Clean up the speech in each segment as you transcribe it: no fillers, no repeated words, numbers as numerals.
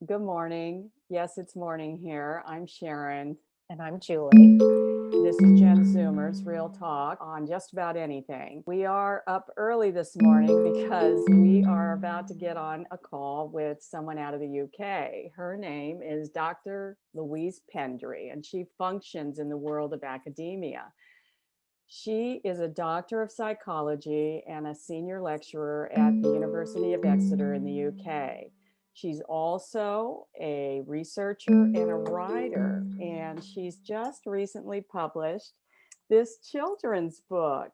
Good morning. Yes, it's morning here. I'm Sharon. And I'm Julie. This is Jen Zoomer's Real Talk on just about anything. We are up early this morning because we are about to get on a call with someone out of the UK. Her name is Dr. Louise Pendry, and she functions in the world of academia. She is a doctor of psychology and a senior lecturer at the University of Exeter in the UK. She's also a researcher and a writer, and she's just recently published this children's book,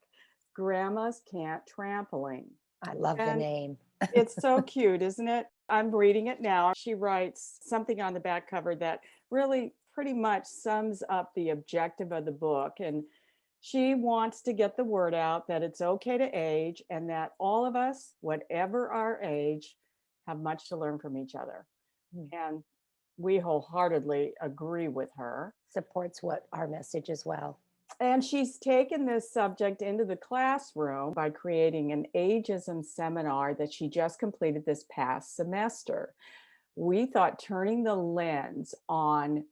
Grandmas Can't Trampoline. I love the And name. it's so cute, isn't it? I'm reading it now. She writes something on the back cover that really pretty much sums up the objective of the book. And she wants to get the word out that it's okay to age and that all of us, whatever our age, have much to learn from each other. And we wholeheartedly agree with her. Supports what our message as well. And she's taken this subject into the classroom by creating an ageism seminar that she just completed this past semester. We thought turning the lens on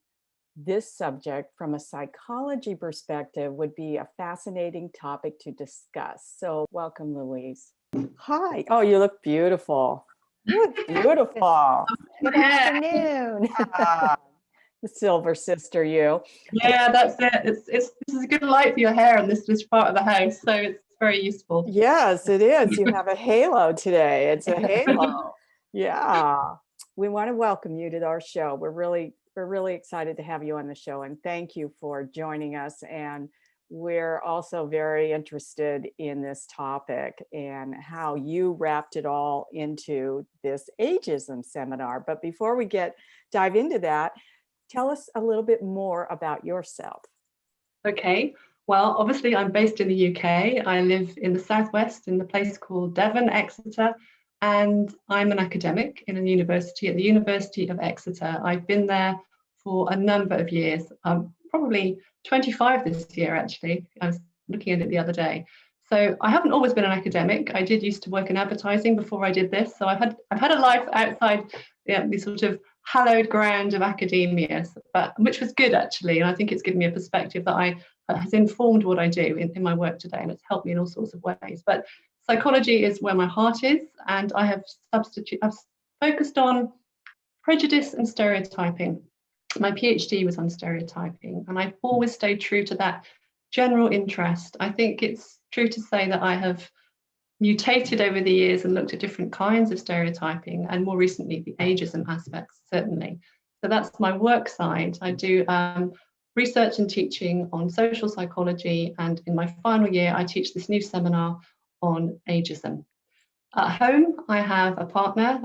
this subject from a psychology perspective would be a fascinating topic to discuss. So welcome, Louise. Hi. Oh, you look beautiful. You look beautiful. Good afternoon. The silver sister, you. Yeah, that's it. This is a good light for your hair in this part of the house, so it's very useful. Yes, it is. You have a halo today. It's a halo. Yeah. We want to welcome you to our show. We're really excited to have you on the show, and thank you for joining us. And we're also very interested in this topic and how you wrapped it all into this ageism seminar. But before we dive into that, tell us a little bit more about yourself. Okay, well, obviously I'm based in the UK. I live in the southwest in a place called Devon, Exeter, and I'm an academic in a university at the University of Exeter. I've been there for a number of years, probably 25 this year, actually. I was looking at it the other day. So I haven't always been an academic. I did used to work in advertising before I did this. So I've had a life outside the sort of hallowed ground of academia, but which was good actually. And I think it's given me a perspective that has informed what I do in my work today, and it's helped me in all sorts of ways. But psychology is where my heart is, and I have focused on prejudice and stereotyping. My PhD was on stereotyping, and I've always stayed true to that general interest. I think it's true to say that I have mutated over the years and looked at different kinds of stereotyping, and more recently the ageism aspects, certainly. So that's my work side. I do research and teaching on social psychology, and in my final year I teach this new seminar on ageism. At home I have a partner,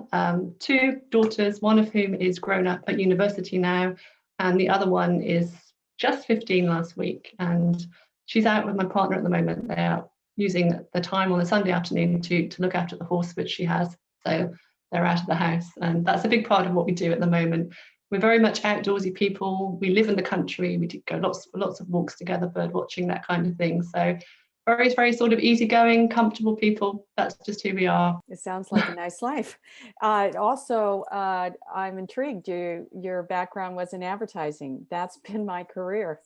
two daughters, one of whom is grown up at university now, and the other one is just 15 last week, and she's out with my partner at the moment. They're using the time on a Sunday afternoon to look after the horse which she has, so they're out of the house, and that's a big part of what we do at the moment. We're very much outdoorsy people. We live in the country. We do go lots of walks together, bird watching, that kind of thing. So very, very sort of easygoing, comfortable people. That's just who we are. It sounds like a nice life. Also, I'm intrigued. Your background was in advertising. That's been my career.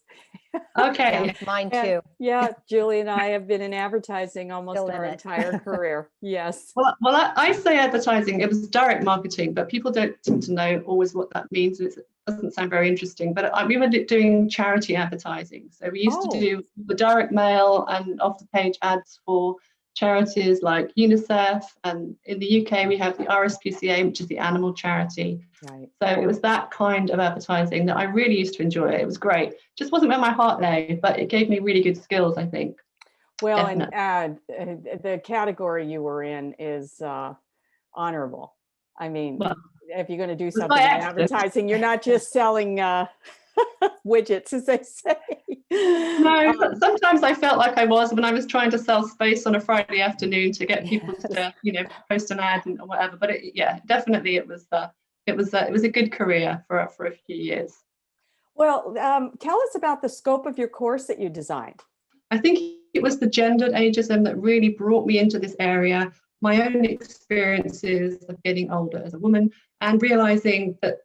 Okay. Yeah, mine too. Yeah, Julie and I have been in advertising almost our entire career. Yes. Well, I say advertising. It was direct marketing, but people don't seem to know always what that means. It doesn't sound very interesting, but we were doing charity advertising. So we used to do the direct mail and off-the-page ads for charities like UNICEF, and in the UK we have the RSPCA, which is the animal charity. Right. So it was that kind of advertising that I really used to enjoy. It was great. Just wasn't where my heart lay, but it gave me really good skills, I think. Well, and the category you were in is honorable. I mean, well, if you're going to do something in advertising, you're not just selling widgets, as they say. No, sometimes I felt like I was when I was trying to sell space on a Friday afternoon to get people to, post an ad and whatever. But definitely it was a good career for a few years. Well, tell us about the scope of your course that you designed. I think it was the gendered ageism that really brought me into this area my own experiences of getting older as a woman and realizing that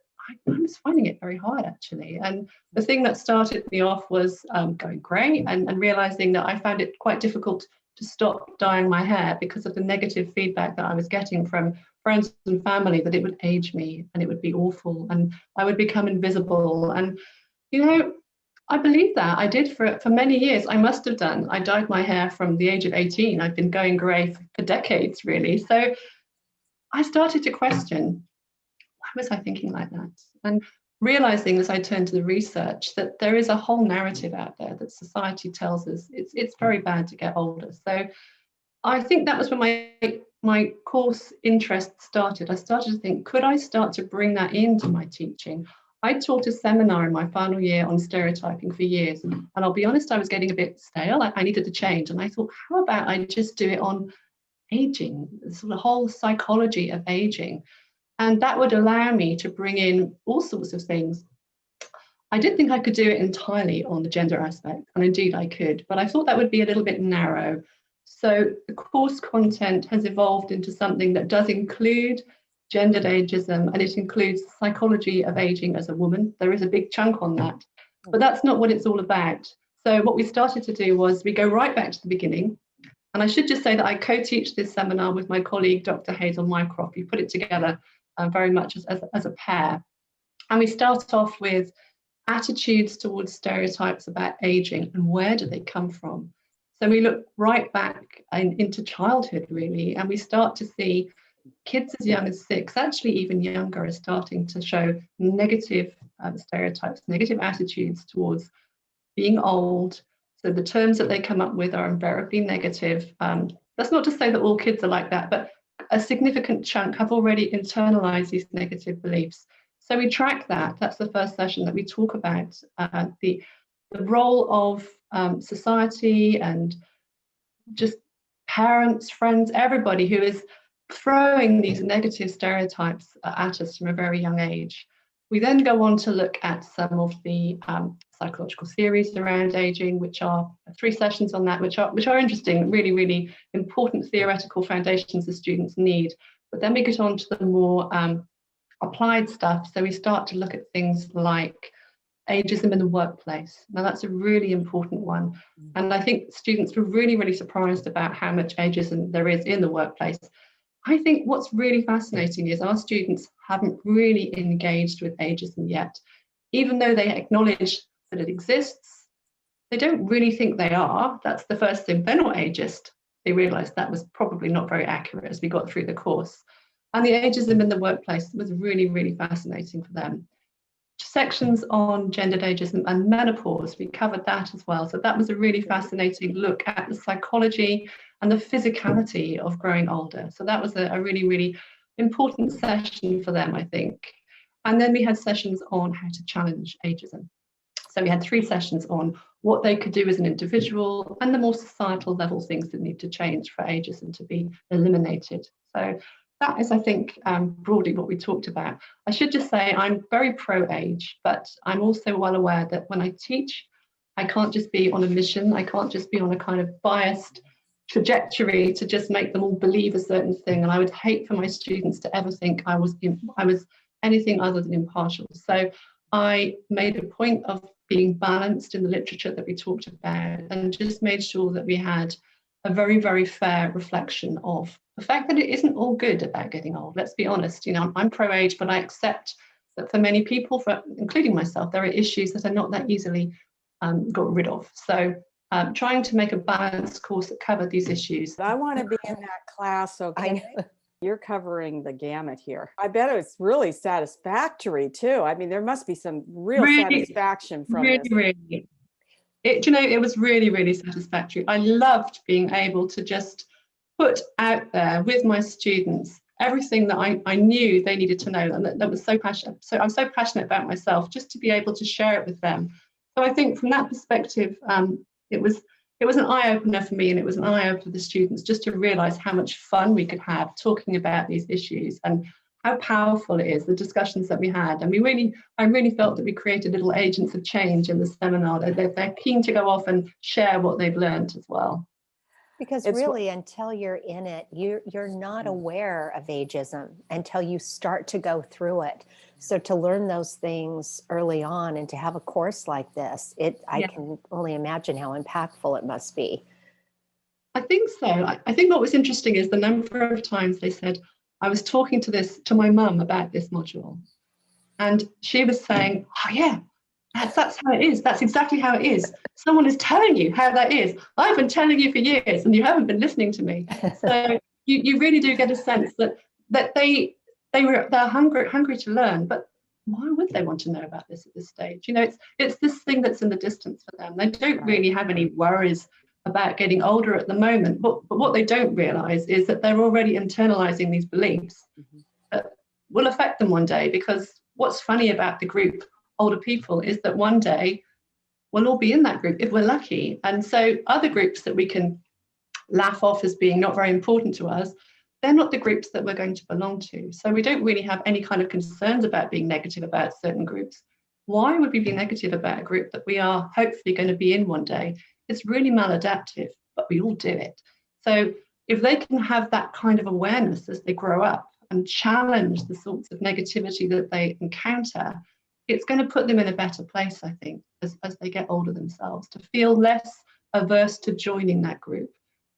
I was finding it very hard, actually. And the thing that started me off was going grey and realizing that I found it quite difficult to stop dyeing my hair because of the negative feedback that I was getting from friends and family, that it would age me and it would be awful and I would become invisible. And, you know, I believe that. I did for many years. I must have done. I dyed my hair from the age of 18. I've been going grey for decades, really. So I started to question, why was I thinking like that? And realizing as I turned to the research that there is a whole narrative out there that society tells us it's very bad to get older. So I think that was when my course interest started. I started to think, could I start to bring that into my teaching? I taught a seminar in my final year on stereotyping for years. And I'll be honest, I was getting a bit stale. I needed to change. And I thought, how about I just do it on aging, the sort of whole psychology of aging. And that would allow me to bring in all sorts of things. I didn't think I could do it entirely on the gender aspect, and indeed I could, but I thought that would be a little bit narrow. So the course content has evolved into something that does include gendered ageism, and it includes psychology of aging as a woman. There is a big chunk on that, but that's not what it's all about. So what we started to do was we go right back to the beginning. And I should just say that I co-teach this seminar with my colleague, Dr. Hazel Mycroft. We put it together very much as a pair. And we start off with attitudes towards stereotypes about aging and where do they come from. So we look right back into childhood, really, and we start to see kids as young as 6, actually even younger, are starting to show negative stereotypes, negative attitudes towards being old. So the terms that they come up with are invariably negative. That's not to say that all kids are like that, but a significant chunk have already internalized these negative beliefs. So we track that. That's the first session that we talk about the role of society and just parents, friends, everybody who is throwing these negative stereotypes at us from a very young age. We then go on to look at some of the psychological theories around aging, which are 3 sessions on that, which are interesting, really, really important theoretical foundations the students need. But then we get on to the more applied stuff. So we start to look at things like ageism in the workplace. Now that's a really important one. And I think students were really, really surprised about how much ageism there is in the workplace. I think what's really fascinating is our students haven't really engaged with ageism yet. Even though they acknowledge that it exists, they don't really think they are. That's the first thing. They're not ageist. They realised that was probably not very accurate as we got through the course. And the ageism in the workplace was really, really fascinating for them. Sections on gendered ageism and menopause, we covered that as well. So that was a really fascinating look at the psychology and the physicality of growing older. So that was a really, really important session for them, I think. And then we had sessions on how to challenge ageism. So we had 3 sessions on what they could do as an individual and the more societal level things that need to change for ageism to be eliminated. So that is, I think, broadly what we talked about. I should just say I'm very pro-age, but I'm also well aware that when I teach, I can't just be on a mission. I can't just be on a kind of biased trajectory to just make them all believe a certain thing. And I would hate for my students to ever think I was anything other than impartial. So I made a point of being balanced in the literature that we talked about and just made sure that we had a very, very fair reflection of the fact that it isn't all good about getting old. Let's be honest, you know, I'm pro-age, but I accept that for many people, including myself, there are issues that are not that easily got rid of. So trying to make a balanced course that covered these issues. I want to be in that class, okay? You're covering the gamut here. I bet it's really satisfactory too. I mean, there must be some real satisfaction from this. Really. It was really, really satisfactory. I loved being able to just put out there with my students everything that I knew they needed to know, and that was so passionate. So I'm so passionate about myself, just to be able to share it with them. So I think from that perspective, it was an eye-opener for me, and it was an eye-opener for the students, just to realise how much fun we could have talking about these issues and how powerful it is, the discussions that we had. And I really felt that we created little agents of change in the seminar. They're keen to go off and share what they've learned as well. Because It's really, until you're in it, you're not aware of ageism until you start to go through it. So to learn those things early on and to have a course like this, I can only imagine how impactful it must be. I think so. I think what was interesting is the number of times they said, I was talking to my mum about this module, and she was saying, oh yeah, that's how it is. That's exactly how it is. Someone is telling you how that is. I've been telling you for years and you haven't been listening to me. So you really do get a sense that they're hungry to learn, but why would they want to know about this at this stage? You know, it's this thing that's in the distance for them. They don't really have any worries about getting older at the moment, but what they don't realize is that they're already internalizing these beliefs that will affect them one day. Because what's funny about the group older people is that one day we'll all be in that group if we're lucky, and so other groups that we can laugh off as being not very important to us, they're not the groups that we're going to belong to. So we don't really have any kind of concerns about being negative about certain groups. Why would we be negative about a group that we are hopefully going to be in one day? It's really maladaptive, but we all do it. So if they can have that kind of awareness as they grow up and challenge the sorts of negativity that they encounter, it's going to put them in a better place, I think, as they get older themselves, to feel less averse to joining that group,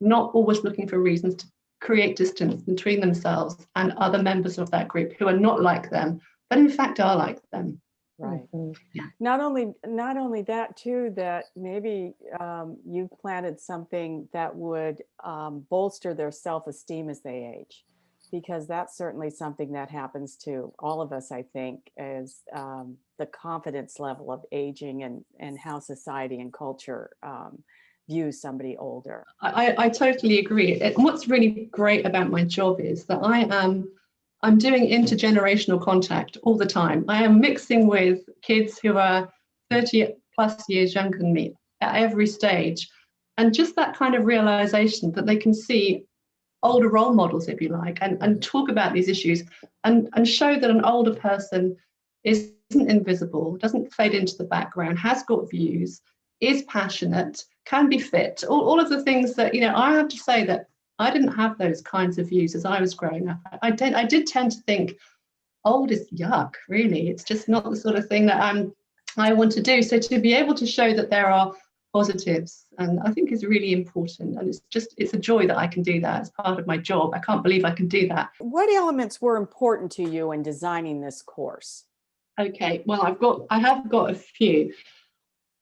not always looking for reasons to create distance between themselves and other members of that group who are not like them, but in fact are like them. Right. Yeah. Not only that too, that maybe you've planted something that would bolster their self-esteem as they age, because that's certainly something that happens to all of us, I think, is the confidence level of aging and how society and culture views somebody older. I totally agree. And what's really great about my job is that I'm doing intergenerational contact all the time. I am mixing with kids who are 30 plus years younger than me at every stage. And just that kind of realization that they can see older role models, if you like, and talk about these issues and show that an older person isn't invisible, doesn't fade into the background, has got views, is passionate, can be fit, all of the things that, you know, I have to say that I didn't have those kinds of views as I was growing up. I did tend to think old is yuck, really. It's just not the sort of thing that I want to do. So to be able to show that there are positives, and I think is really important. And it's a joy that I can do that as part of my job. I can't believe I can do that. What elements were important to you in designing this course? Okay, well, I have got a few.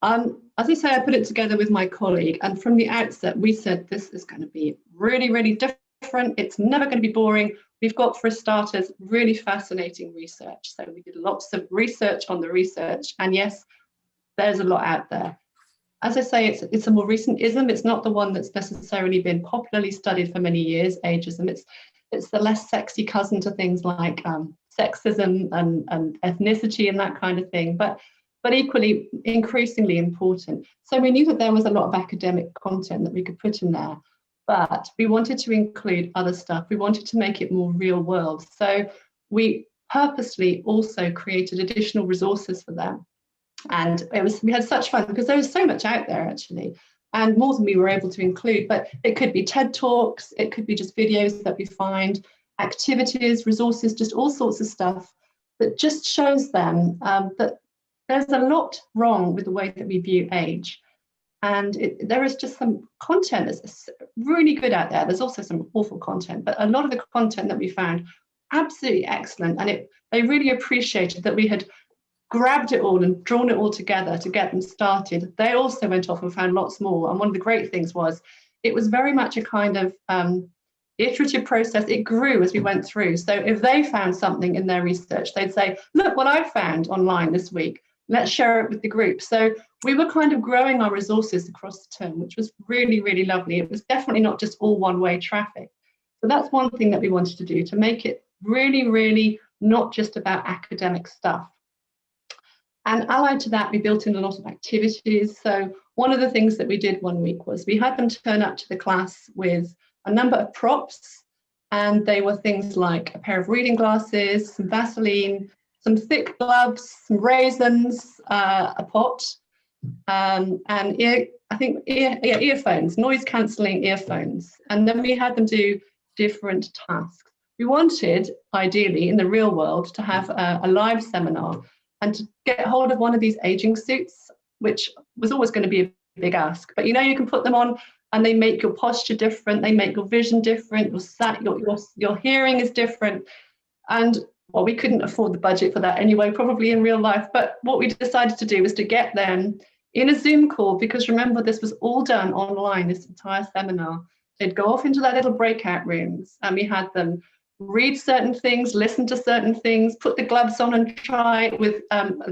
As I say, I put it together with my colleague, and from the outset, we said this is going to be really, really different. It's never going to be boring. We've got, for starters, really fascinating research. So we did lots of research on the research, and yes, there's a lot out there. As I say, it's a more recent ism. It's not the one that's necessarily been popularly studied for many years, ageism. It's the less sexy cousin to things like sexism and ethnicity and that kind of thing. But equally increasingly important. So we knew that there was a lot of academic content that we could put in there, but we wanted to include other stuff. We wanted to make it more real world. So we purposely also created additional resources for them. And we had such fun because there was so much out there actually, and more than we were able to include. But it could be TED Talks, it could be just videos that we find, activities, resources, just all sorts of stuff that just shows them that there's a lot wrong with the way that we view age. And there is just some content that's really good out there. There's also some awful content, but a lot of the content that we found absolutely excellent. And they really appreciated that we had grabbed it all and drawn it all together to get them started. They also went off and found lots more. And one of the great things was it was very much a kind of iterative process. It grew as we went through. So if they found something in their research, they'd say, look what I found online this week. Let's share it with the group. So we were kind of growing our resources across the term, which was really, really lovely. It was definitely not just all one-way traffic. So that's one thing that we wanted to do, to make it really, really not just about academic stuff. And allied to that, we built in a lot of activities. So one of the things that we did one week was we had them turn up to the class with a number of props. And they were things like a pair of reading glasses, some Vaseline, some thick gloves, some raisins, a pot, and earphones, noise cancelling earphones. And then we had them do different tasks. We wanted, ideally, in the real world, to have a live seminar and to get hold of one of these aging suits, which was always going to be a big ask. But you can put them on and they make your posture different, they make your vision different, your hearing is different. And well, we couldn't afford the budget for that anyway, probably in real life. But what we decided to do was to get them in a Zoom call, because remember, this was all done online, this entire seminar. They'd go off into their little breakout rooms and we had them read certain things, listen to certain things, put the gloves on and try it with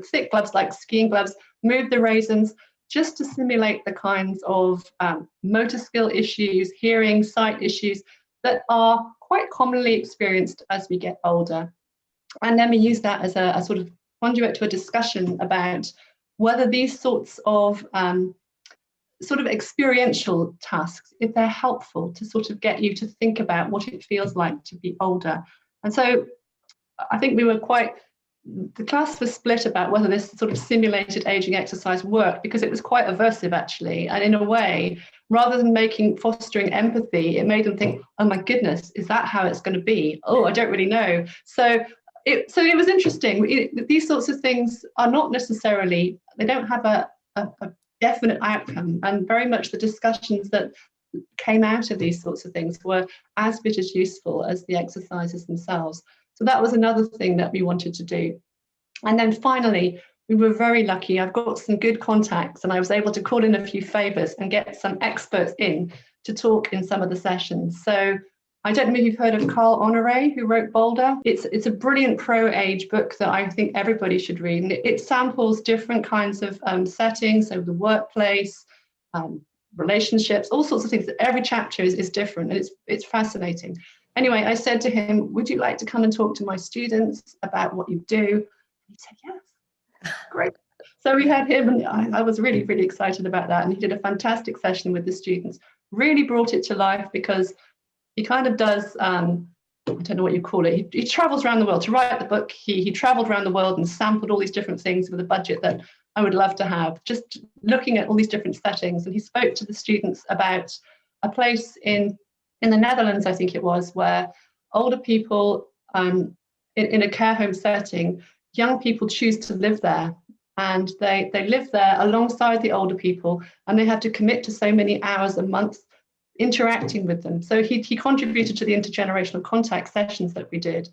thick gloves like skiing gloves, move the raisins, just to simulate the kinds of motor skill issues, hearing, sight issues that are quite commonly experienced as we get older. And then we use that as a sort of conduit to a discussion about whether these sorts of sort of experiential tasks, if they're helpful to sort of get you to think about what it feels like to be older. And so I think the class was split about whether this sort of simulated aging exercise worked, because it was quite aversive actually. And in a way, rather than fostering empathy, it made them think, oh my goodness, is that how it's going to be? Oh, I don't really know. So it was interesting. These sorts of things are not necessarily, they don't have a definite outcome, and very much the discussions that came out of these sorts of things were as bit as useful as the exercises themselves. So that was another thing that we wanted to do. And then finally, we were very lucky. I've got some good contacts and I was able to call in a few favours and get some experts in to talk in some of the sessions. So I don't know if you've heard of Carl Honoré, who wrote Bolder. It's a brilliant pro-age book that I think everybody should read. And it samples different kinds of settings, so the workplace, relationships, all sorts of things. Every chapter is different, and it's fascinating. Anyway, I said to him, would you like to come and talk to my students about what you do? And he said, yes. Great. So we had him, and I was really, really excited about that. And he did a fantastic session with the students, really brought it to life, because he kind of does, I don't know what you call it. He travels around the world to write the book. He traveled around the world and sampled all these different things with a budget that I would love to have, just looking at all these different settings. And he spoke to the students about a place in the Netherlands, I think it was, where older people in a care home setting, young people choose to live there. And they live there alongside the older people, and they have to commit to so many hours a month interacting with them. So he contributed to the intergenerational contact sessions that we did,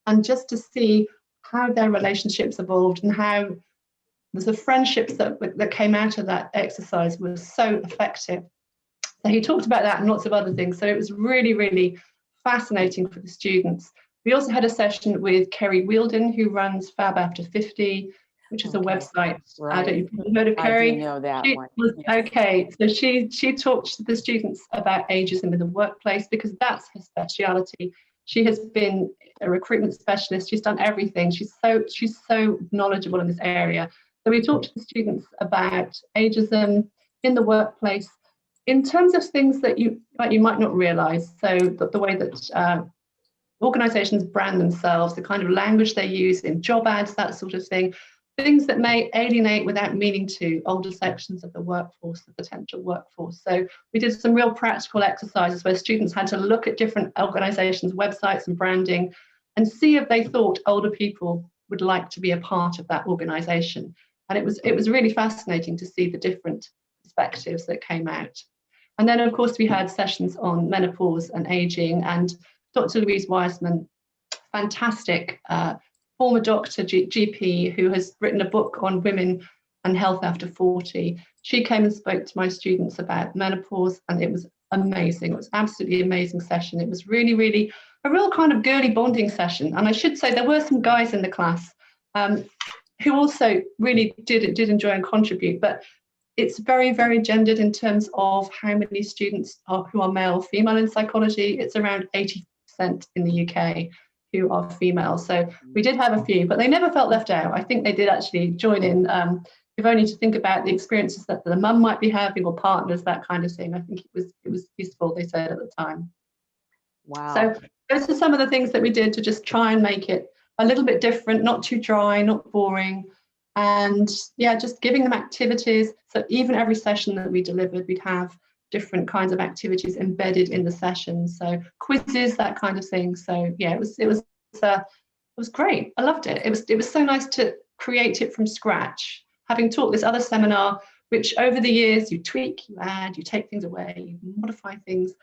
and just to see how their relationships evolved and how the friendships that came out of that exercise was so effective. So he talked about that and lots of other things. So it was really, really fascinating for the students. We also had a session with Kerry Wheeldon, who runs Fab After 50, which is a website. Right. I don't know if you've heard of Kerry. I do know that one. Okay, so she talked to the students about ageism in the workplace, because that's her speciality. She has been a recruitment specialist. She's done everything. She's so knowledgeable in this area. So we talked to the students about ageism in the workplace in terms of things that you might not realize. So the way that organizations brand themselves, the kind of language they use in job ads, that sort of thing. Things that may alienate without meaning to older sections of the workforce, the potential workforce. So we did some real practical exercises where students had to look at different organizations' websites and branding and see if they thought older people would like to be a part of that organization. And it was really fascinating to see the different perspectives that came out. And then, of course, we had sessions on menopause and aging, and Dr. Louise Wiseman, fantastic former doctor, GP, who has written a book on women and health after 40. She came and spoke to my students about menopause, and it was amazing. It was absolutely amazing session. It was really, really a real kind of girly bonding session. And I should say there were some guys in the class who also really did enjoy and contribute, but it's very, very gendered in terms of how many students who are male or female in psychology. It's around 80% in the UK who are female. So we did have a few, but they never felt left out. I think they did actually join in, if only to think about the experiences that the mum might be having, or partners, that kind of thing. I think it was useful, they said at the time. Wow. So those are some of the things that we did to just try and make it a little bit different, not too dry, not boring, And yeah, just giving them activities. So even every session that we delivered, we'd have different kinds of activities embedded in the session. So quizzes, that kind of thing. So yeah, it was great. I loved it. It was so nice to create it from scratch, having taught this other seminar, which over the years you tweak, you add, you take things away, you modify things.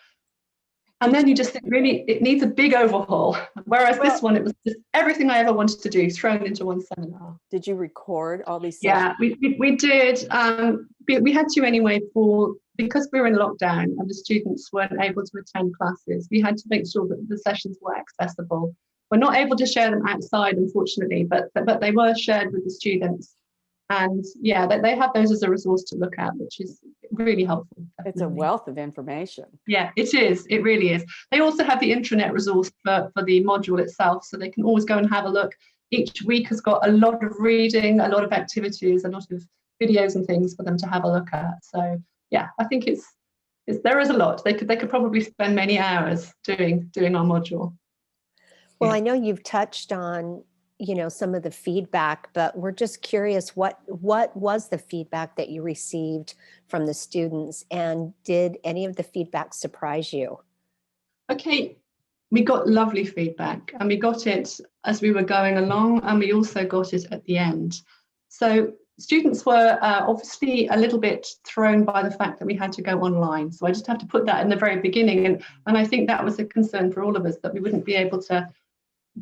And then you just think, really, it needs a big overhaul. Whereas this one, it was just everything I ever wanted to do thrown into one seminar. Did you record all these sessions? Yeah, we did. We had to anyway, because we were in lockdown and the students weren't able to attend classes. We had to make sure that the sessions were accessible. We're not able to share them outside, unfortunately, but they were shared with the students. And yeah, they have those as a resource to look at, which is really helpful. Definitely. It's a wealth of information. Yeah, it is. It really is. They also have the intranet resource for the module itself, so they can always go and have a look. Each week has got a lot of reading, a lot of activities, a lot of videos and things for them to have a look at. So yeah, I think there is a lot. They could probably spend many hours doing our module. Well, I know you've touched on, some of the feedback, but we're just curious, what was the feedback that you received from the students, and did any of the feedback surprise you? Okay, we got lovely feedback, and we got it as we were going along, and we also got it at the end. So students were obviously a little bit thrown by the fact that we had to go online. So I just have to put that in the very beginning, and I think that was a concern for all of us, that we wouldn't be able to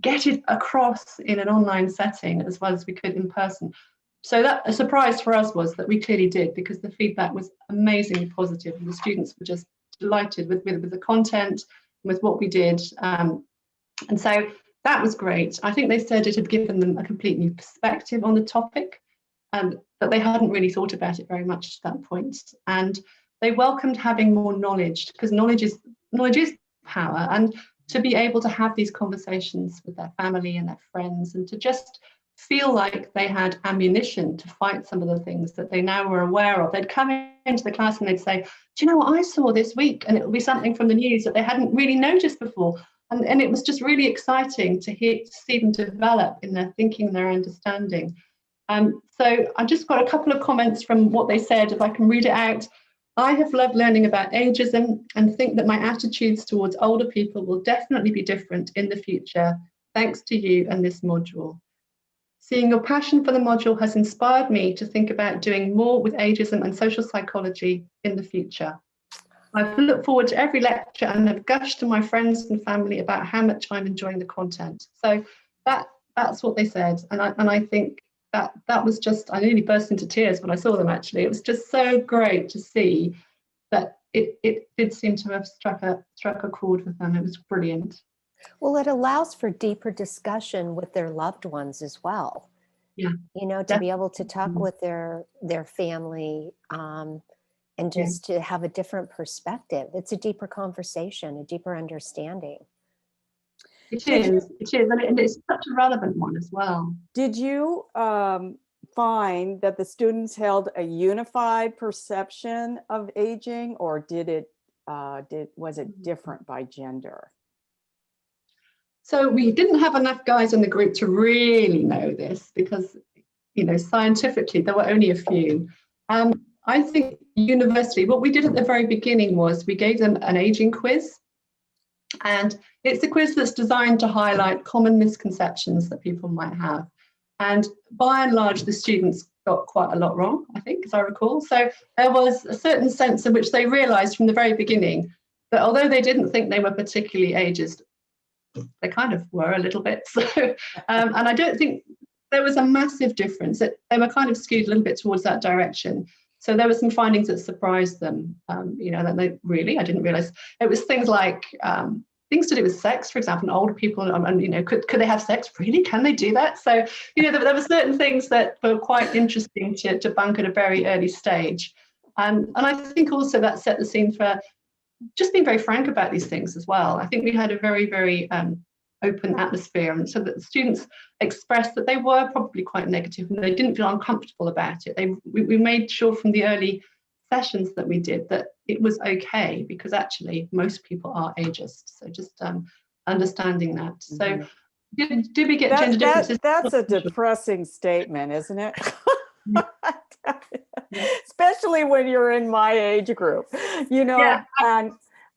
get it across in an online setting as well as we could in person. So that a surprise for us was that we clearly did, because the feedback was amazingly positive, and the students were just delighted with the content, with what we did. And so that was great. I think they said it had given them a complete new perspective on the topic, and that they hadn't really thought about it very much at that point. And they welcomed having more knowledge, because knowledge is power, and to be able to have these conversations with their family and their friends, and to just feel like they had ammunition to fight some of the things that they now were aware of. They'd come into the class and they'd say, do you know what I saw this week? And it would be something from the news that they hadn't really noticed before. And it was just really exciting to see them develop in their thinking and their understanding. So I just got a couple of comments from what they said, if I can read it out. I have loved learning about ageism and think that my attitudes towards older people will definitely be different in the future, thanks to you and this module. Seeing your passion for the module has inspired me to think about doing more with ageism and social psychology in the future. I've looked forward to every lecture and have gushed to my friends and family about how much I'm enjoying the content. So that's what they said. And I think that was just, I nearly burst into tears when I saw them, actually. It was just so great to see that it did seem to have struck a chord with them. It was brilliant. Well, it allows for deeper discussion with their loved ones as well. Yeah. To be able to talk with their family, and just to have a different perspective. It's a deeper conversation, a deeper understanding. It is, and it's such a relevant one as well. Did you find that the students held a unified perception of aging, or was it different by gender? So we didn't have enough guys in the group to really know this, because, scientifically there were only a few. I think university, what we did at the very beginning was we gave them an aging quiz. And it's a quiz that's designed to highlight common misconceptions that people might have. And by and large, the students got quite a lot wrong, I think, as I recall. So there was a certain sense in which they realised from the very beginning that although they didn't think they were particularly ageist, they kind of were a little bit. So, and I don't think there was a massive difference. They were kind of skewed a little bit towards that direction. So there were some findings that surprised them, that they really, I didn't realise. It was things like things to do with sex, for example, and older people, and could they have sex? Really? Can they do that? So, there were certain things that were quite interesting to bunk at a very early stage. And I think also that set the scene for just being very frank about these things as well. I think we had a very, very open atmosphere, and so that the students expressed that they were probably quite negative and they didn't feel uncomfortable about it. We made sure from the early sessions that we did that it was okay, because actually most people are ageist. So just understanding that. So do we get gender differences? That's a depressing statement, isn't it? Especially when you're in my age group,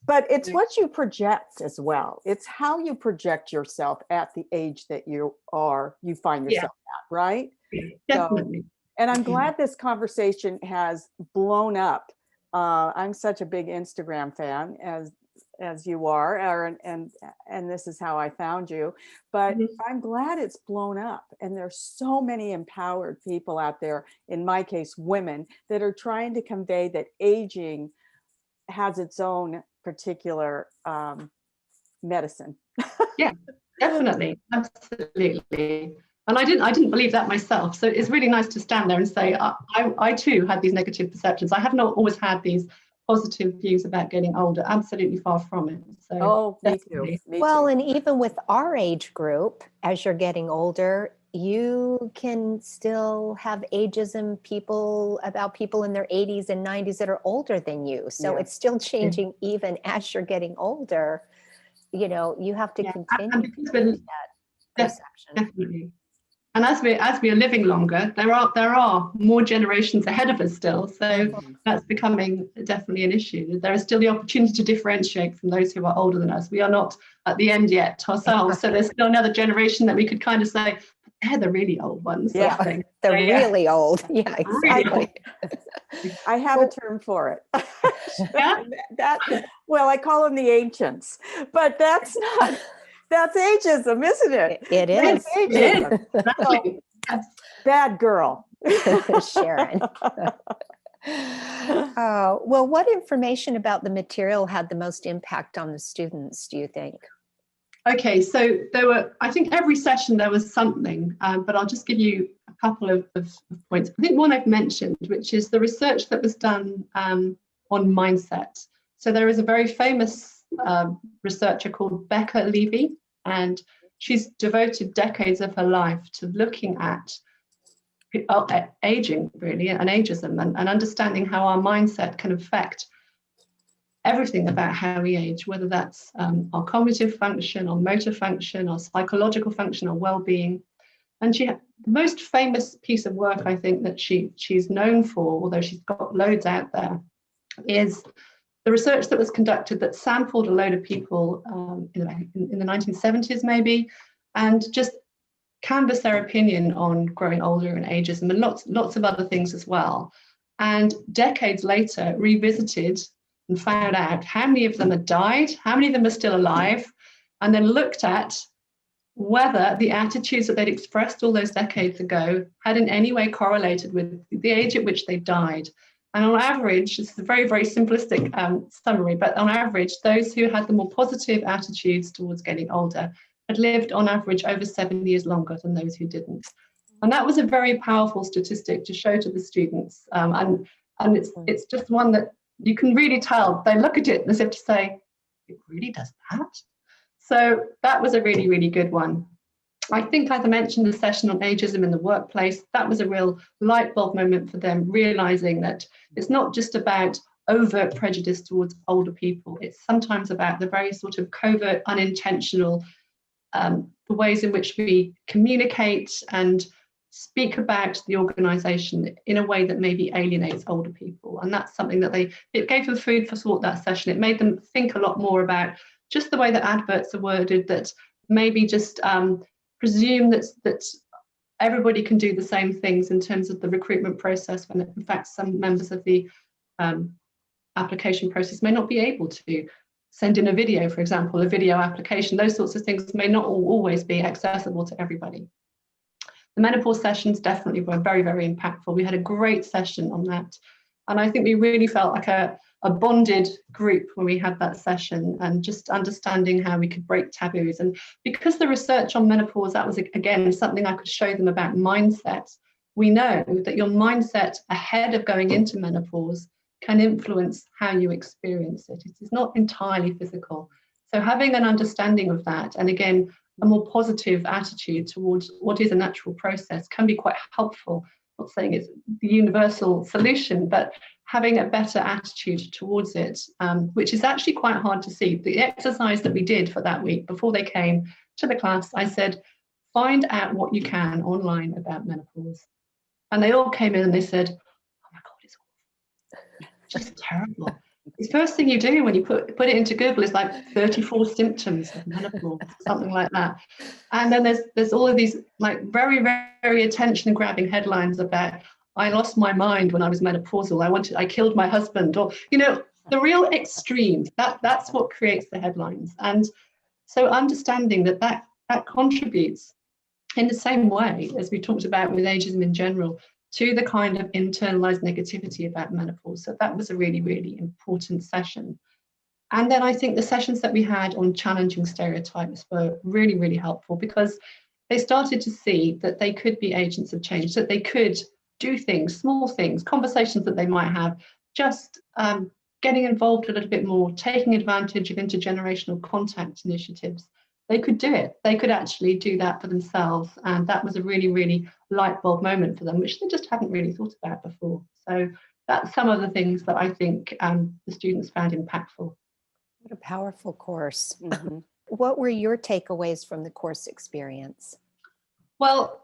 but it's what you project as well. It's how you project yourself at the age that you find yourself at, right? Definitely. So, and I'm glad this conversation has blown up. I'm such a big Instagram fan, as you are, and this is how I found you. But I'm glad it's blown up, and there's so many empowered people out there, in my case, women, that are trying to convey that aging has its own particular medicine. Yeah, definitely, absolutely. And I didn't believe that myself. So it's really nice to stand there and say, I too had these negative perceptions. I have not always had these positive views about getting older. Absolutely far from it. So, me too. Well, and even with our age group, as you're getting older, you can still have ageism about people in their 80s and 90s that are older than you. So it's still changing even as you're getting older. You have to continue that perception. Definitely. And as we are living longer, there are more generations ahead of us still. So that's becoming definitely an issue. There is still the opportunity to differentiate from those who are older than us. We are not at the end yet ourselves. So there's still another generation that we could kind of say, they're the really old ones. Yeah, they're really old. Yeah, exactly. I have a term for it. Well, I call them the ancients, but that's ageism, isn't it? It is. Ageism. So, bad girl. Sharon. Well, what information about the material had the most impact on the students, do you think? Okay, so I think every session there was something, but I'll just give you a couple of points. I think one I've mentioned, which is the research that was done on mindset. So there is a very famous researcher called Becca Levy, and she's devoted decades of her life to looking at aging, really, and ageism, and understanding how our mindset can affect everything about how we age, whether that's our cognitive function, our motor function, our psychological function, our well-being. And the most famous piece of work, I think, that she's known for, although she's got loads out there, is the research that was conducted that sampled a load of people in the 1970s maybe, and just canvassed their opinion on growing older and ageism and lots of other things as well. And decades later, revisited and found out how many of them had died, how many of them are still alive, and then looked at whether the attitudes that they'd expressed all those decades ago had in any way correlated with the age at which they died. And on average, this is a very, very simplistic summary, but on average, those who had the more positive attitudes towards getting older had lived on average over 7 years longer than those who didn't. And that was a very powerful statistic to show to the students. And it's just one that you can really tell. They look at it as if to say, it really does that? So that was a really, really good one. I think, as I mentioned, the session on ageism in the workplace, that was a real light bulb moment for them, realizing that it's not just about overt prejudice towards older people. It's sometimes about the very sort of covert, unintentional, the ways in which we communicate and speak about the organisation in a way that maybe alienates older people. And that's something that it gave them food for thought, that session. It made them think a lot more about just the way that adverts are worded, that maybe just presume that everybody can do the same things in terms of the recruitment process, when in fact some members of the application process may not be able to send in a video, for example, a video application. Those sorts of things may not always be accessible to everybody. The menopause sessions definitely were very, very impactful. We had a great session on that. And I think we really felt like a bonded group when we had that session, and just understanding how we could break taboos. And because the research on menopause, that was, again, something I could show them about mindset. We know that your mindset ahead of going into menopause can influence how you experience it. It is not entirely physical. So having an understanding of that, and again, a more positive attitude towards what is a natural process, can be quite helpful. I'm not saying it's the universal solution, but having a better attitude towards it, which is actually quite hard to see. The exercise that we did for that week before they came to the class, I said, find out what you can online about menopause. And they all came in and they said, oh my God, it's just terrible. The first thing you do when you put it into Google is like 34 symptoms of menopause, something like that. And then there's all of these like very, very attention grabbing headlines about, I lost my mind when I was menopausal. I killed my husband, or, you know, the real extremes. That's what creates the headlines. And so understanding that contributes in the same way as we talked about with ageism in general, to the kind of internalized negativity about menopause. So that was a really, really important session. And then I think the sessions that we had on challenging stereotypes were really, really helpful, because they started to see that they could be agents of change, that they could do things, small things, conversations that they might have, just getting involved a little bit more, taking advantage of intergenerational contact initiatives. They could do it. They could actually do that for themselves. And that was a really, really light bulb moment for them, which they just hadn't really thought about before. So that's some of the things that I think the students found impactful. What a powerful course. Mm-hmm. What were your takeaways from the course experience? Well,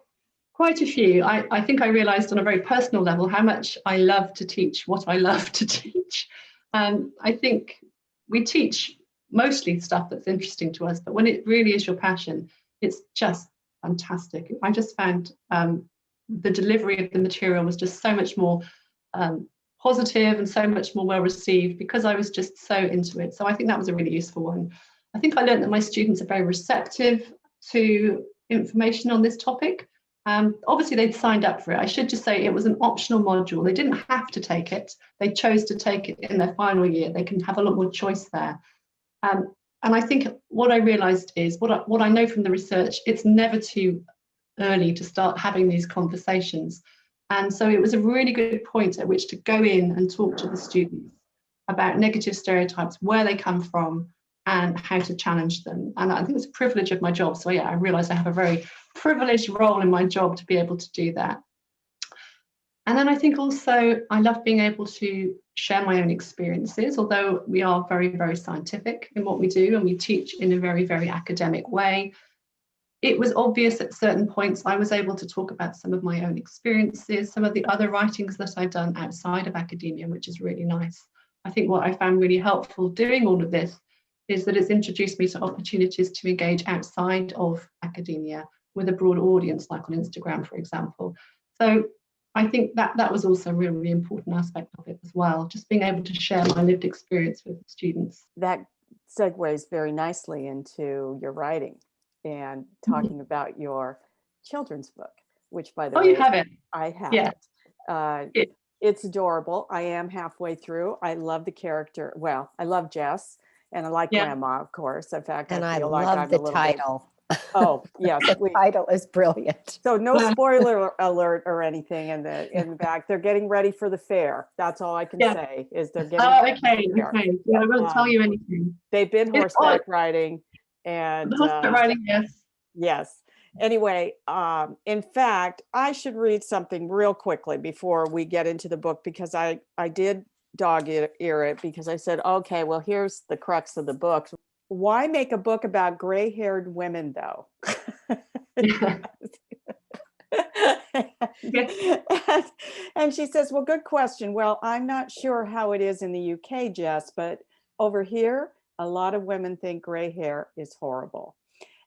quite a few. I think I realized on a very personal level how much I love to teach what I love to teach. I think we teach mostly stuff that's interesting to us, but when it really is your passion, it's just fantastic. I just found the delivery of the material was just so much more positive and so much more well received, because I was just so into it. So I think that was a really useful one. I think I learned that my students are very receptive to information on this topic. Obviously they'd signed up for it. I should just say it was an optional module. They didn't have to take it. They chose to take it in their final year. They can have a lot more choice there. And I think what I realized is what I know from the research, it's never too early to start having these conversations. And so it was a really good point at which to go in and talk to the students about negative stereotypes, where they come from, and how to challenge them. And I think it's a privilege of my job. So yeah, I realized I have a very privileged role in my job to be able to do that. And then I think also I love being able to share my own experiences, although we are very, very scientific in what we do and we teach in a very, very academic way. It was obvious at certain points I was able to talk about some of my own experiences, some of the other writings that I've done outside of academia, which is really nice. I think what I found really helpful doing all of this is that it's introduced me to opportunities to engage outside of academia with a broad audience, like on Instagram, for example. So I think that was also a really, really important aspect of it as well, just being able to share my lived experience with students. That segues very nicely into your writing and talking about your children's book, which, by the way, you have it. I have it. It's adorable. I am halfway through. I love the character. Well, I love Jess, and I like Grandma, of course. In fact, and I feel love like I'm the title. Oh, yes. The title is brilliant. So no spoiler alert or anything in the back. They're getting ready for the fair. That's all I can say is they're getting ready for the fair. Okay. Yeah, I won't tell you anything. They've been horseback riding and horseback riding, yes. Yes. Anyway, in fact, I should read something real quickly before we get into the book, because I did dog ear it, because I said, okay, well, here's the crux of the book. Why make a book about gray-haired women, though? And she says, well, good question. Well, I'm not sure how it is in the UK, Jess, but over here, a lot of women think gray hair is horrible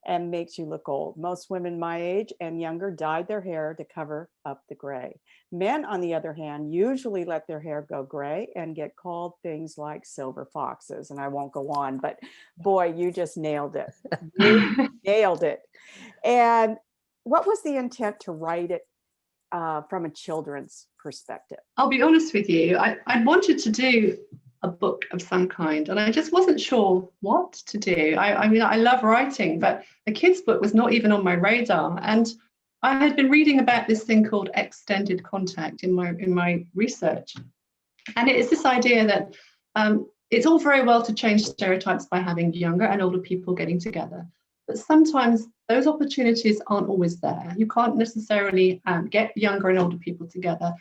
and makes you look old. Most women my age and younger dyed their hair to cover up the gray. Men, on the other hand, usually let their hair go gray and get called things like silver foxes. And I won't go on, but boy, you just nailed it. You nailed it. And what was the intent to write it from a children's perspective? I'll be honest with you. I wanted to do a book of some kind, and I just wasn't sure what to do. I mean, I love writing, but a kid's book was not even on my radar. And I had been reading about this thing called extended contact in my research. And it is this idea that it's all very well to change stereotypes by having younger and older people getting together. But sometimes those opportunities aren't always there. You can't necessarily get younger and older people together.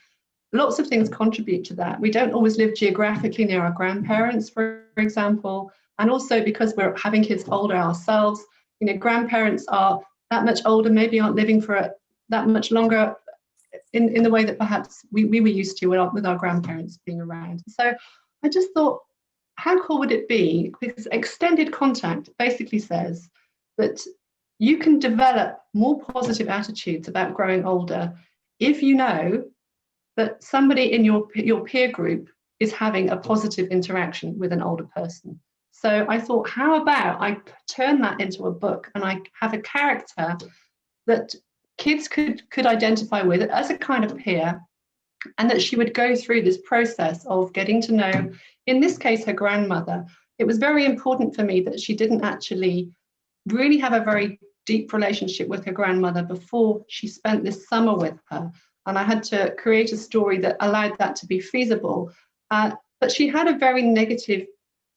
Lots of things contribute to that. We don't always live geographically near our grandparents, for example. And also because we're having kids older ourselves, grandparents are that much older, maybe aren't living for that much longer in the way that perhaps we were used to with our grandparents being around. So I just thought, how cool would it be? Because extended contact basically says that you can develop more positive attitudes about growing older if you know that somebody in your peer group is having a positive interaction with an older person. So I thought, how about I turn that into a book and I have a character that kids could identify with as a kind of peer, and that she would go through this process of getting to know, in this case, her grandmother. It was very important for me that she didn't actually really have a very deep relationship with her grandmother before she spent this summer with her. And I had to create a story that allowed that to be feasible. But she had a very negative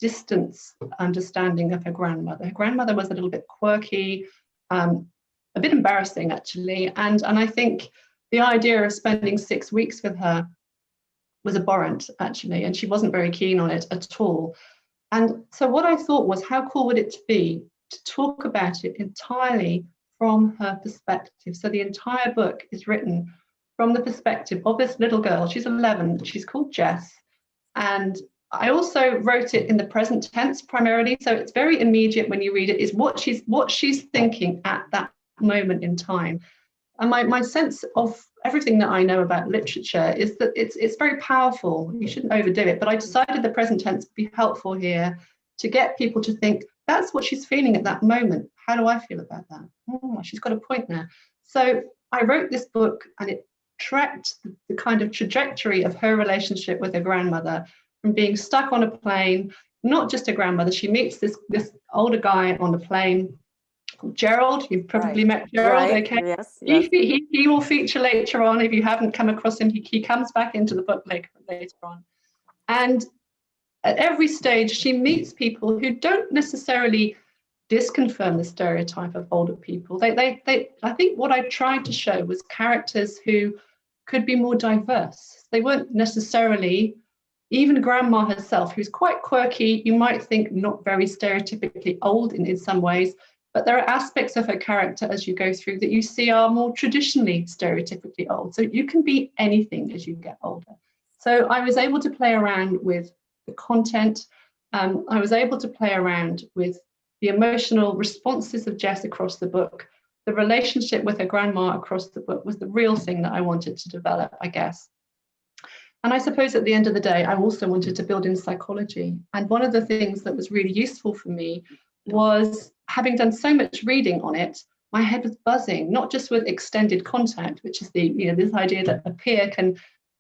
distance understanding of her grandmother. Her grandmother was a little bit quirky, a bit embarrassing actually. And I think the idea of spending 6 weeks with her was abhorrent actually, and she wasn't very keen on it at all. And so what I thought was, how cool would it be to talk about it entirely from her perspective? So the entire book is written from the perspective of this little girl. She's 11, she's called Jess. And I also wrote it in the present tense primarily, so it's very immediate when you read it, is what she's thinking at that moment in time. And my sense of everything that I know about literature is that it's very powerful. You shouldn't overdo it, but I decided the present tense would be helpful here to get people to think, that's what she's feeling at that moment. How do I feel about that? Oh, she's got a point there. So I wrote this book, and it tracked the kind of trajectory of her relationship with her grandmother, from being stuck on a plane, not just her grandmother. She meets this older guy on the plane called Gerald. You've probably met Gerald, right. okay? Yes. He will feature later on. If you haven't come across him, he comes back into the book later on. And at every stage, she meets people who don't necessarily disconfirm the stereotype of older people. I think what I tried to show was characters who could be more diverse. They weren't necessarily, even grandma herself, who's quite quirky, you might think not very stereotypically old in some ways, but there are aspects of her character as you go through that you see are more traditionally stereotypically old. So you can be anything as you get older. So I was able to play around with the content. I was able to play around with the emotional responses of Jess across the book. The relationship with her grandma across the book was the real thing that I wanted to develop, I guess. And I suppose at the end of the day, I also wanted to build in psychology. And one of the things that was really useful for me was, having done so much reading on it, my head was buzzing, not just with extended contact, which is this idea that a peer can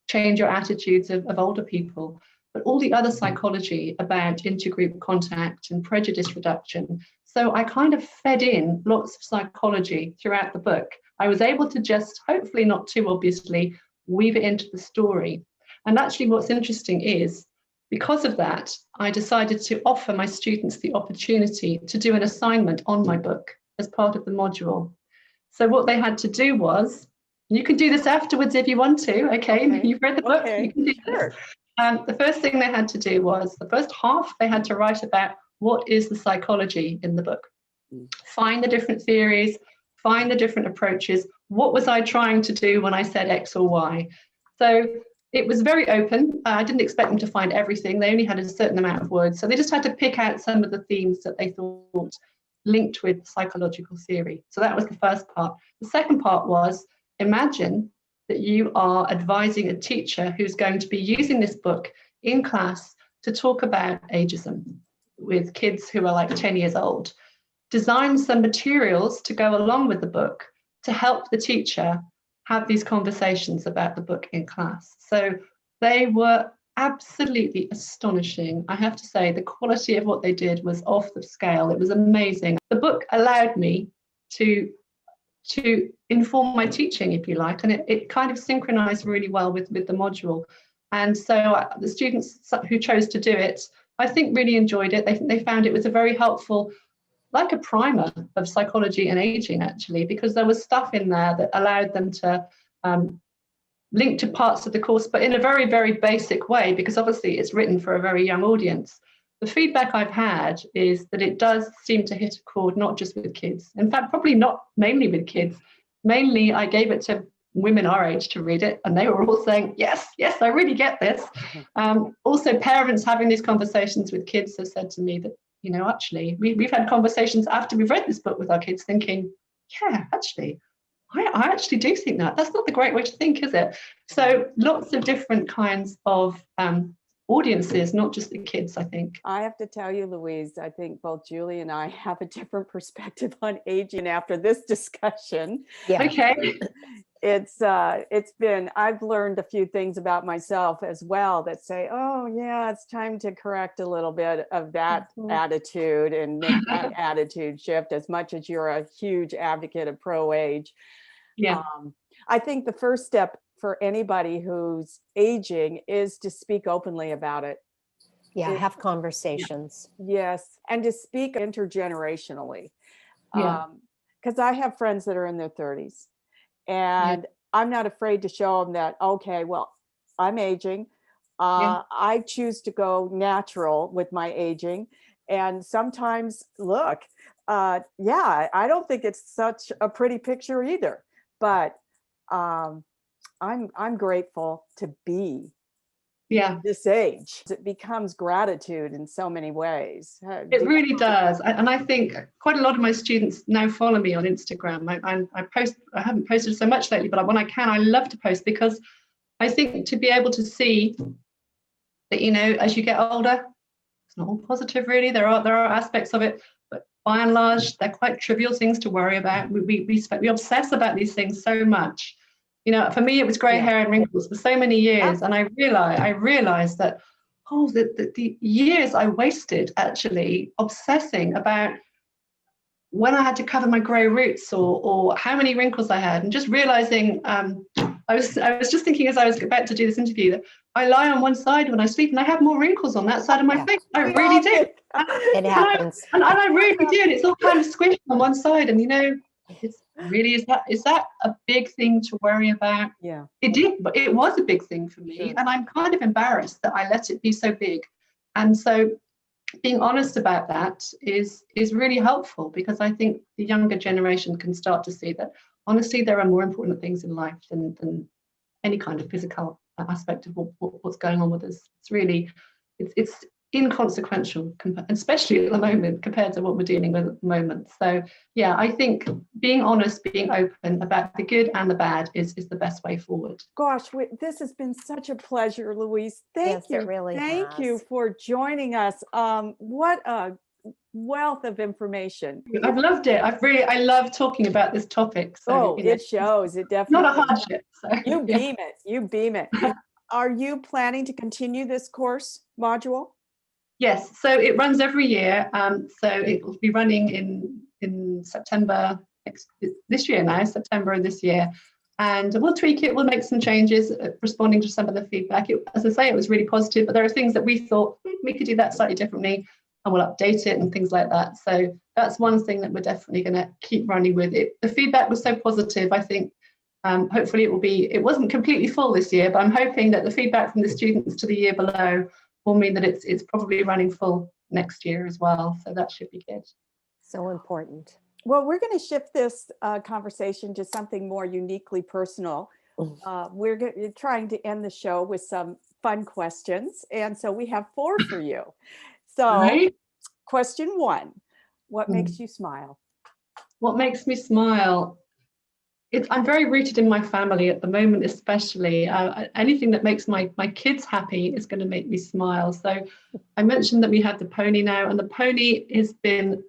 change your attitudes of older people, but all the other psychology about intergroup contact and prejudice reduction. So I kind of fed in lots of psychology throughout the book. I was able to just, hopefully not too obviously, weave it into the story. And actually what's interesting is, because of that, I decided to offer my students the opportunity to do an assignment on my book as part of the module. So what they had to do was, you can do this afterwards if you want to, okay? You've read the book, you can do this. The first thing they had to do was, the first half, they had to write about what is the psychology in the book. Find the different theories, find the different approaches. What was I trying to do when I said X or Y? So it was very open. I didn't expect them to find everything. They only had a certain amount of words. So they just had to pick out some of the themes that they thought linked with psychological theory. So that was the first part. The second part was, imagine that you are advising a teacher who's going to be using this book in class to talk about ageism with kids who are like 10 years old. Design some materials to go along with the book to help the teacher have these conversations about the book in class. So they were absolutely astonishing. I have to say, the quality of what they did was off the scale. It was amazing. The book allowed me to inform my teaching, if you like, and it kind of synchronized really well with the module. And so the students who chose to do it, I think, really enjoyed it. They found it was a very helpful, like a primer of psychology and aging, actually, because there was stuff in there that allowed them to link to parts of the course, but in a very, very basic way, because obviously it's written for a very young audience. the feedback I've had is that it does seem to hit a chord, not just with kids. In fact, probably not mainly with kids. Mainly, I gave it to women our age to read it, and they were all saying, yes, yes, I really get this. Also, parents having these conversations with kids have said to me that, actually, we've had conversations after we've read this book with our kids thinking, yeah, actually, I actually do think that. That's not the great way to think, is it? So lots of different kinds of audiences, not just the kids, I think. I have to tell you, Louise, I think both Julie and I have a different perspective on aging after this discussion. Yeah. Okay. I've learned a few things about myself as well that say, oh yeah, it's time to correct a little bit of that attitude and make that attitude shift, as much as you're a huge advocate of pro-age. Yeah. I think the first step for anybody who's aging is to speak openly about it. Yeah, have conversations. Yes, and to speak intergenerationally. Yeah. Because I have friends that are in their 30s, and I'm not afraid to show them that, okay, well, I'm aging. I choose to go natural with my aging. And sometimes, look, I don't think it's such a pretty picture either, but I'm grateful to be this age. It becomes gratitude in so many ways. It really does. And I think quite a lot of my students now follow me on Instagram. I haven't posted so much lately, but when I can, I love to post, because I think to be able to see that, as you get older, it's not all positive really. There are aspects of it, but by and large, they're quite trivial things to worry about. We obsess about these things so much. For me, it was grey hair and wrinkles for so many years, and I realized that the years I wasted actually obsessing about when I had to cover my grey roots or how many wrinkles I had, and just realizing I was just thinking as I was about to do this interview that I lie on one side when I sleep and I have more wrinkles on that side of my face. I really do. It happens. And I really do. And it's all kind of squished on one side, and it's really, is that a big thing to worry about? Yeah, it was a big thing for me, sure. And I'm kind of embarrassed that I let it be so big. And so being honest about that is really helpful, because I think the younger generation can start to see that honestly there are more important things in life than any kind of physical aspect of what's going on with us. It's inconsequential, especially at the moment, compared to what we're dealing with at the moment. So yeah, I think being honest, being open about the good and the bad is the best way forward. Gosh, this has been such a pleasure, Louise. Thank you. It really Thank you for joining us. What a wealth of information. I've loved it. I love talking about this topic. So it shows. It definitely not a hardship. So, you beam it. You beam it. Are you planning to continue this course module? Yes, so it runs every year. So it will be running in September this year now, September of this year. And we'll tweak it, we'll make some changes responding to some of the feedback. As I say, it was really positive, but there are things that we thought we could do that slightly differently, and we'll update it and things like that. So that's one thing that we're definitely going to keep running with. The feedback was so positive, I think. Hopefully it wasn't completely full this year, but I'm hoping that the feedback from the students to the year below will mean that it's probably running full next year as well. So that should be good. So important. Well, we're going to shift this conversation to something more uniquely personal. We're trying to end the show with some fun questions. And so we have 4 for you. So Question 1, what makes you smile? What makes me smile? I'm very rooted in my family at the moment, especially. Anything that makes my kids happy is going to make me smile. So I mentioned that we have the pony now, and the pony has been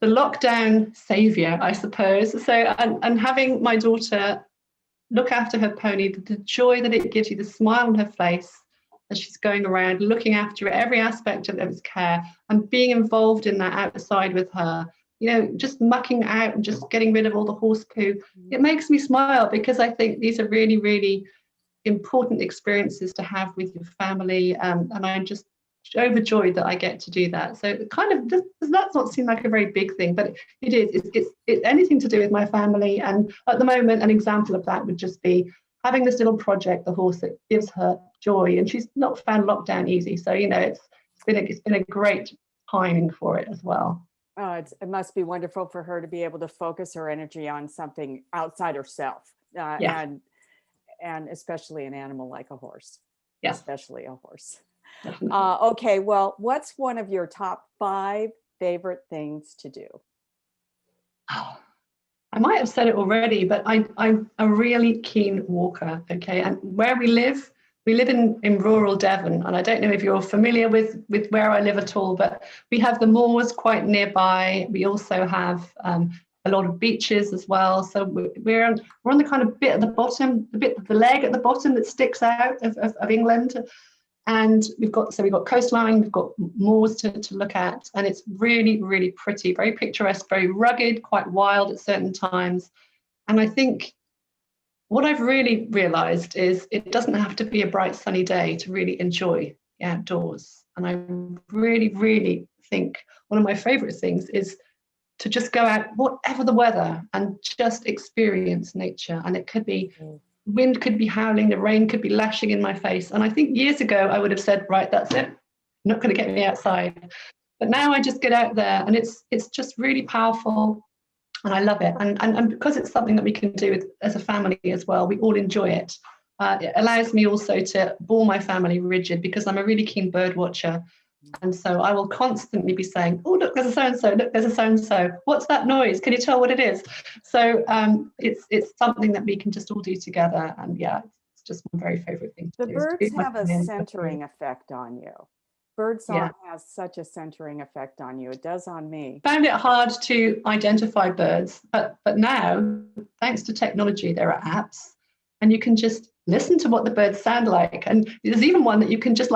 the lockdown savior, I suppose. So, and having my daughter look after her pony, the joy that it gives you, the smile on her face as she's going around, looking after it, every aspect of its care, and being involved in that outside with her, just mucking out and just getting rid of all the horse poo. It makes me smile, because I think these are really, really important experiences to have with your family. And I'm just overjoyed that I get to do that. So it kind of does not seem like a very big thing, but it is. It's anything to do with my family. And at the moment, an example of that would just be having this little project, the horse, that gives her joy. And she's not found lockdown easy. So, it's it's been a great timing for it as well. It must be wonderful for her to be able to focus her energy on something outside herself, and especially an animal like a horse. Yes, especially a horse. definitely. Okay, well, what's one of your top 5 favorite things to do? Oh, I might have said it already, but I'm a really keen walker. Okay, and where we live in rural Devon, and I don't know if you're familiar with where I live at all, but we have the moors quite nearby. We also have a lot of beaches as well. So we're on the kind of bit at the bottom, the bit of the leg at the bottom that sticks out of England. And we've got coastline, we've got moors to look at, and it's really, really pretty, very picturesque, very rugged, quite wild at certain times. And I think what I've really realized is it doesn't have to be a bright sunny day to really enjoy the outdoors. And I really, really think one of my favorite things is to just go out, whatever the weather, and just experience nature. And it could be wind could be howling, the rain could be lashing in my face. And I think years ago I would have said, right, that's it, not going to get me outside. But now I just get out there, and it's just really powerful, and I love it. And because it's something that we can do as a family as well, we all enjoy it. It allows me also to bore my family rigid, because I'm a really keen bird watcher. And so I will constantly be saying, oh, look, there's a so-and-so, look, there's a so-and-so. What's that noise? Can you tell what it is? So it's something that we can just all do together. And yeah, it's just my very favorite thing to do. The birds have a centering effect on you. Birdsong has such a centering effect on you. It does on me. Found it hard to identify birds, but now, thanks to technology, there are apps, and you can just listen to what the birds sound like. And there's even one that you can just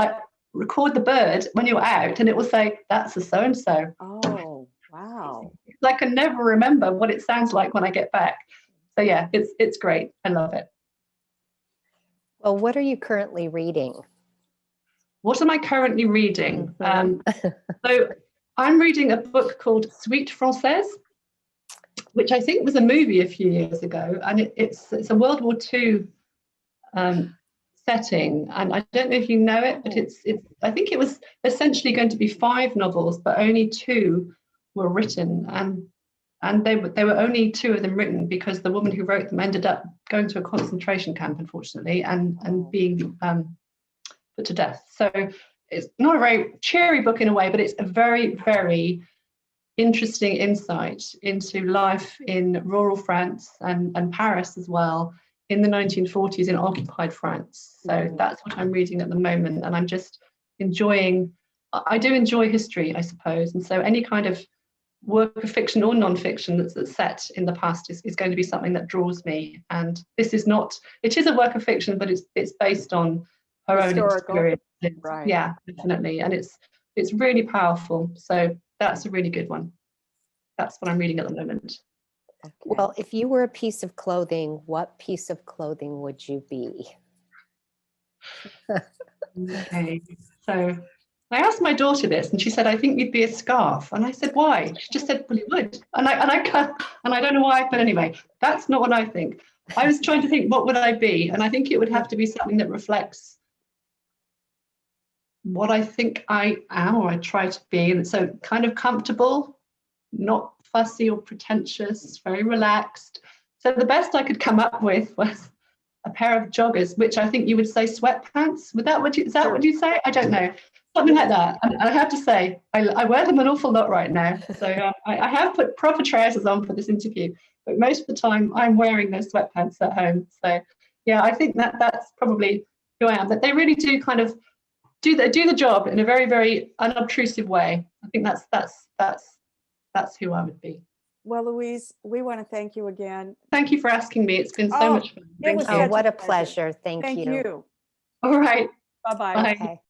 record the bird when you're out, and it will say, that's a so-and-so. Oh, wow. I can never remember what it sounds like when I get back. So yeah, it's great. I love it. Well, what are you currently reading? What am I currently reading? So I'm reading a book called Suite Française, which I think was a movie a few years ago, and it's a World War II setting, and I don't know if you know it, but it's I think it was essentially going to be 5 novels, but only 2 were written, and they were only 2 of them written because the woman who wrote them ended up going to a concentration camp, unfortunately, and being put to death. So it's not a very cheery book in a way, but it's a very, very interesting insight into life in rural France and Paris as well, in the 1940s in occupied France. So that's what I'm reading at the moment, and I'm just enjoying. I do enjoy history, I suppose, and so any kind of work of fiction or non-fiction that's set in the past is going to be something that draws me. And this is not. It is a work of fiction, but it's based on her historical own experience. Right. Yeah, definitely, and it's really powerful. So that's a really good one. That's what I'm reading at the moment. Okay. Well, if you were a piece of clothing, what piece of clothing would you be? Okay, so I asked my daughter this, and she said, "I think you'd be a scarf." And I said, "Why?" She just said, "Well, you would." And I don't know why, but anyway, that's not what I think. I was trying to think, what would I be? And I think it would have to be something that reflects what I think I am, or I try to be, and so kind of comfortable, not fussy or pretentious, very relaxed. So the best I could come up with was a pair of joggers, which I think you would say sweatpants. Is that what you say? I don't know. Something like that. And I have to say, I wear them an awful lot right now. So I have put proper trousers on for this interview, but most of the time I'm wearing those sweatpants at home. So yeah, I think that's probably who I am. But they really do kind of do the job in a very, very unobtrusive way. I think that's who I would be. Well, Louise, we want to thank you again. Thank you for asking me. It's been so much fun. What a pleasure. Thank you. All right. Bye-bye. Bye. Okay.